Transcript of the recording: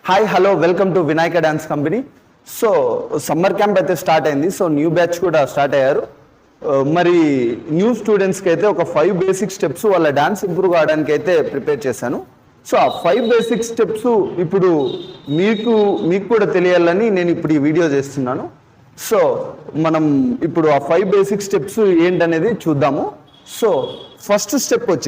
Hi hello welcome to Vinayaka dance company. So summer camp అయితే start అయింది. So new batch కూడా start అయ్యారు. మరి న్యూ స్టూడెంట్స్కి అయితే ఒక 5 బేసిక్ స్టెప్స్ వాళ్ళ డ్యాన్స్ ఇంప్రూవ్ కావడానికి అయితే ప్రిపేర్ చేశాను. సో ఆ 5 బేసిక్ స్టెప్స్ ఇప్పుడు మీకు కూడా తెలియాలని నేను ఇప్పుడు ఈ వీడియో చేస్తున్నాను. సో మనం ఇప్పుడు ఆ 5 బేసిక్ స్టెప్స్ ఏంటనేది చూద్దాము. సో ఫస్ట్ స్టెప్ వచ్చేసి